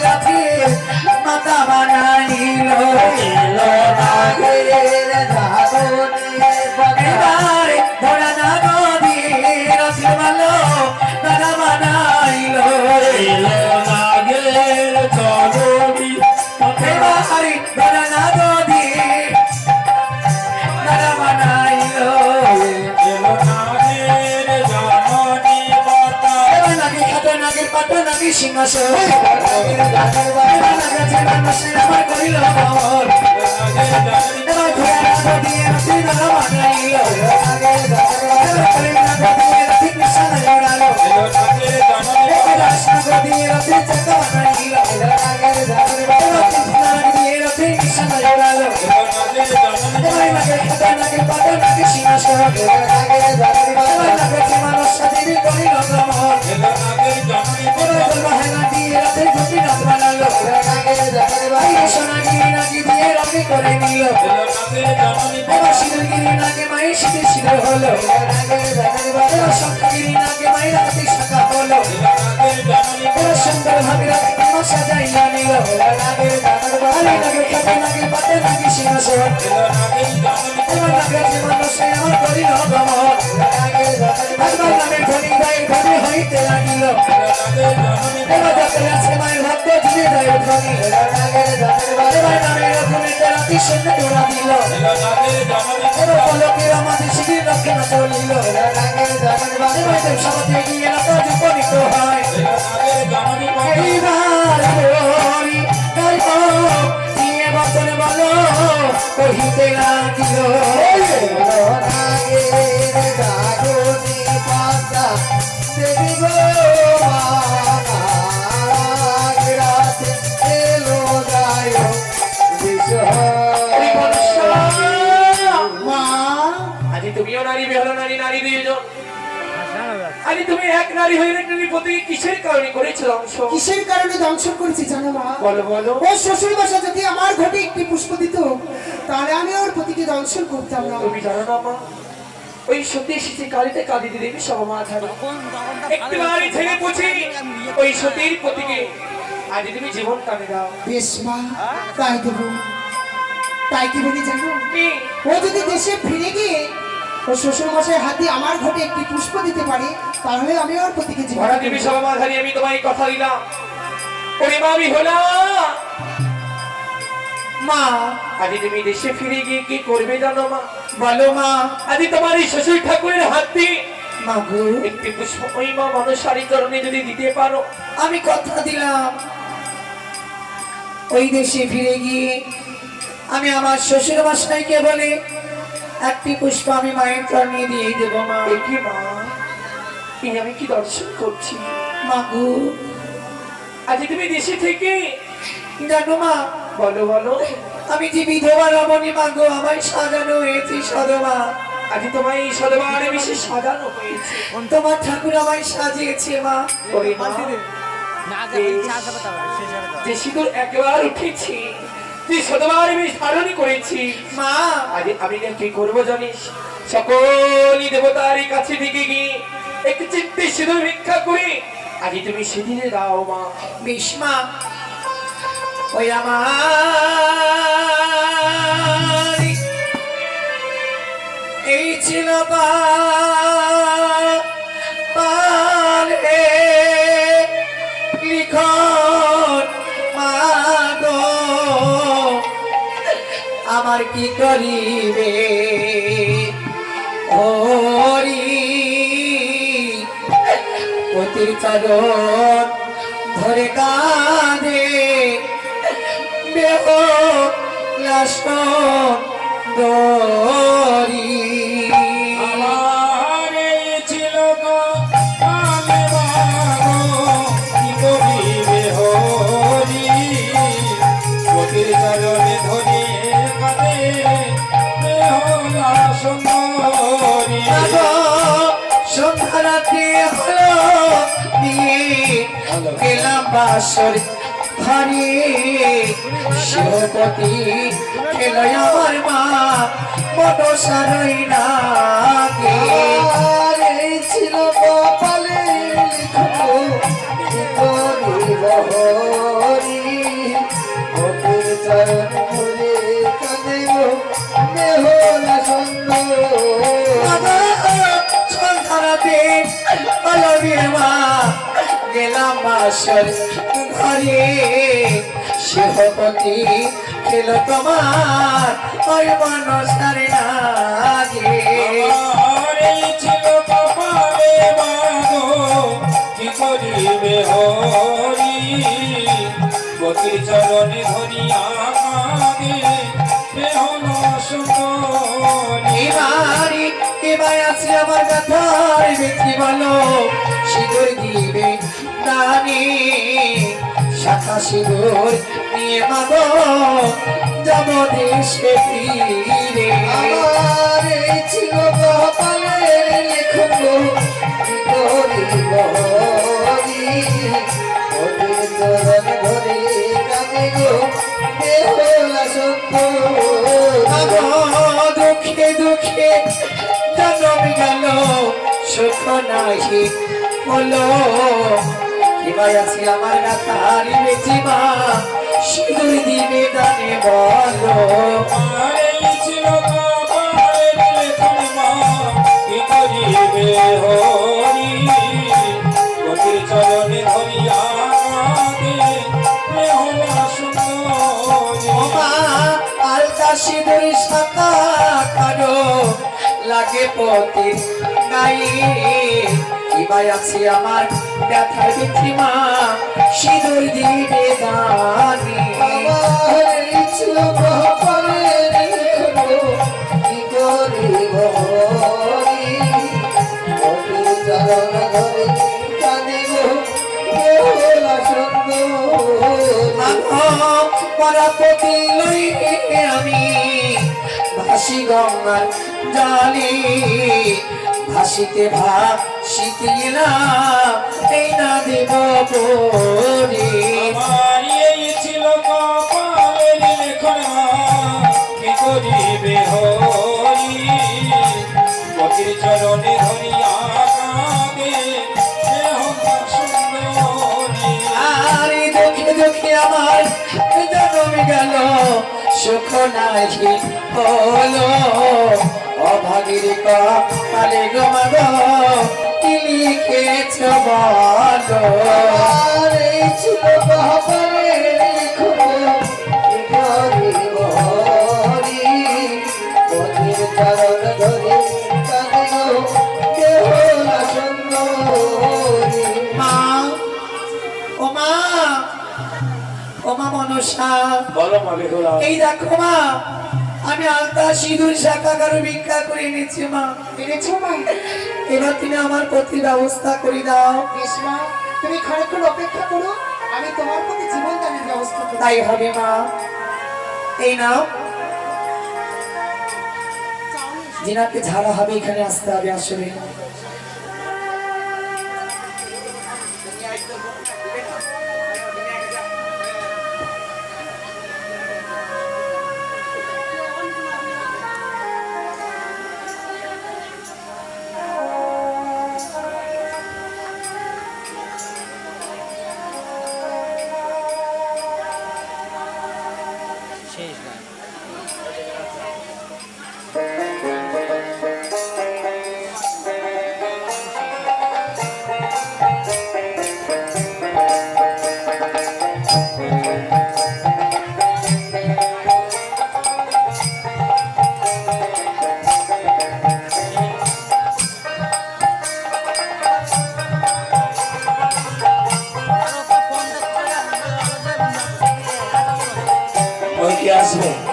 রাতে মাতা বানাইল নাগের জাগনে এবার ধরা না নদীর রাতে ভালো তারা বানাইল নাগের জননী এবার ধরা না নদীর তারা বানাইল নাগের জননী মাতা নাগের খাটো নাগের পাটো নাগের সিংহাসন নাগের মানুষের আমার করিল ভ্রমণ এবার ধরা না নদীর রাতে তারা বানাইল কৃষ্ণ জড়ালো রাসনগর দিয়ে রাতে চাকা বানাইল কৃষ্ণ জড়ালো নাগের খাটো নাগের পাটো নাগের সিংহাসন নাগের মানুষ সাথে করিল ভ্রমণ সোনাগিরি নাকি দিয়ে রাতে করে নিল এবার সিঁদুরগিরি নাকে মায়ের শীতে শীতে হলো এবার শঙ্করগিরি নাকে মায়ের রাতে শাখা হলো এবার সুন্দর ভাবে রাতে কেমন সাজাইয়া নিল নাগের খাতে নাগের পাতে নাকি সিংহাসন এবার নাগের মানুষে আমার করিল ভ্রমণ একবার নামের ধনী গায়ে ধনী হইতে লাগিল এবার যাতে আছে মায়ের ভক্ত ধীরে যায় ধনী এবার নামের রকমের রাতি সন্ধ্যে জোড়া দিল এবার পলকের আমাদের শিবির রক্ষণা চলিল এবার দেবসভাতে গিয়ে রাত উপনীত হয় এইবার হরি গল্প নিয়ে বচন বলো কহিতে লাগিল দেবী গো তুমিও নারী বেহলো নারী নারী দুইজন আরে তুমি এক নারী হয়ে নারী প্রতি কিসের কারণে করেছো ধ্বংস কিসের কারণে ধ্বংস করেছি জানো মা? বলো বলো ওর শ্বশুর বাসা যদি আমার ঘটে একটি পুষ্প দিত তাহলে আমি ওর প্রতিকে ধ্বংস করতাম না। তুমি জানো না মা ওই সত্যি এসেছে কালিতে কালি দেবী সভা থাকে একটু বাড়ি ছেড়ে পুছি ওই সতীর প্রতিকে আজ তুমি জীবন কাটে দাও বেশ মা, তাই দেবো। তাই কি বলি জানো, কি? ও যদি দেশে ফিরে গিয়ে ও শ্বশুর মশাই হাতে আমার ঘটে একটি পুষ্প দিতে পারে তাহলে আমি ওর প্রতিকে জীবন ভরা দেবী সভা ধারি আমি তোমায় কথা দিলাম ওরে মা আমি হলাম মা আজ তুমি দেশে ফিরে গিয়ে কি করবে জানো মা বলো মা আজ তোমার এই শ্বশুর ঠাকুরের হাত দিয়ে মাগো একটি পুষ্প ওই মা মানুষ শাড়ি চরণে যদি দিতে পারো আমি কথা দিলাম ওই দেশে ফিরে গিয়ে আমি আমার শ্বশুর মশাইকে বলে একটি পুষ্প আমি মায়ের চরণে দিয়ে দেবো মা। কি মা এই আমি কি দর্শন করছি মাগো আজ তুমি দেশে থেকে জানো মা বলো বলো আমি যে বিধবা রমণী মাগো আমায় সাজানো হয়েছে সদমা। আজ তোমায় এই সদবারে বিশেষ সাজানো হয়েছে তোমার ঠাকুর আমায় সাজিয়েছে মা। ওরে মা যে সিঁদুর একবার উঠেছি তুই সদবারে বেশ ধারণই করেছি মা আজ আমি না কি করবো জানিস সকলই দেবতার কাছে দিকে গিয়ে একটু চিত্তে সিঁদুর ভিক্ষা করে আজ তুমি সেদিনে দাও মা বিষ্মা ওই আমার এই ছিল পালে লিখন মাগো আমার কি করিবে হরি পতির চরণ ধরে কাঁদে বেহ লাসন দরি আমার এই ছিল কালে মাগো কি করিবে হরি পতির চরণে ধরে কাঁদে বেহুলা সুন্দরী সন্ধ্যা রাত্রি হলো দিয়ে গেলাম বাসর ঘরে শিবপতি খেলো আমার মা বড় সারই না ছিল কপালে লিখো হরি চরণ ধরে কাঁদে গো বেহুলা সুন্দর সন্ধানাতে অলবীর মা গেলাম মাসর ঘরে শিবপতি খেল তোমার ওই মনসারে নাগে এই ছিল কপালে মাগো কি করিবে হরি গতির চরণে ধরিয়া কাঁদে বেহন সুন্দরী এবারে এবার আছে আমার কথার ব্যক্তি বলো সিঁদুর দিবে দানে শাখা সিঁদুর নিয়ে মাগো যাব দেশে ফিরে আমার এই ছিল কপালের লেখন গো কি করিব হরি ওদের চরণ ধরে কাঁদে গো বেহুলা সুন্দর দুঃখে দুঃখে জন্ম গেল সুখ নাহি হলো কিবাই আছে আমার গাথারি বেচি মা সিঁদুর দিবে দানে বলো আর এই ছিল কপালের লেখন মা কি করিবে হরি গতির চরণে ধরিয়া কাঁদে বেহন সুন্দরী মা আলতা সিঁদুর শাখা কারো লাগে পতির গায়ে কিবাই আছে আমার ব্যথার বেচি মা সিঁদুর দিবে দানে আমার এই ছিল কপালের লেখন গো কি করিব হরি ওদের চরণ ধরে কাঁদে গো বেহুলা সুন্দর পরাপতি লইয়ে আমি ভাসি গঙ্গার জলে ভাসিতে ভাসিতে না এই না দেব পরে আমার এই ছিল কপালের লেখন মা কি করিবে হরি গতির চরণে ধরিয়া কাঁদে বেহন সুন্দরী আর দুঃখে দুঃখে আমার জন্ম গেল সুখ নাহি হলো অভাগীর কালে গমাগ কি লিখেছ বলো আর এই ছিল কপালের লেখন গো কি করিব হরি ওদের চরণ ধরে কাঁদে গো বেহুলা সুন্দরী মা ও মা ও মা মনসা বলো মা বেহুলা এই দেখো মা আমি আলতা সিঁদুর শাখা কারো ভিক্ষা করে এনেছি মা এনেছো মা এবার তুমি আমার প্রতি ব্যবস্থা করে দাও বেশ মা তুমি খানিকক্ষণ অপেক্ষা করো আমি তোমার প্রতি জীবন দানের ব্যবস্থা করব তাই হবে মা এই নাও জিনাকে ঝাড়া হবে এখানে আসতে হবে আসলে ওই কি আসবে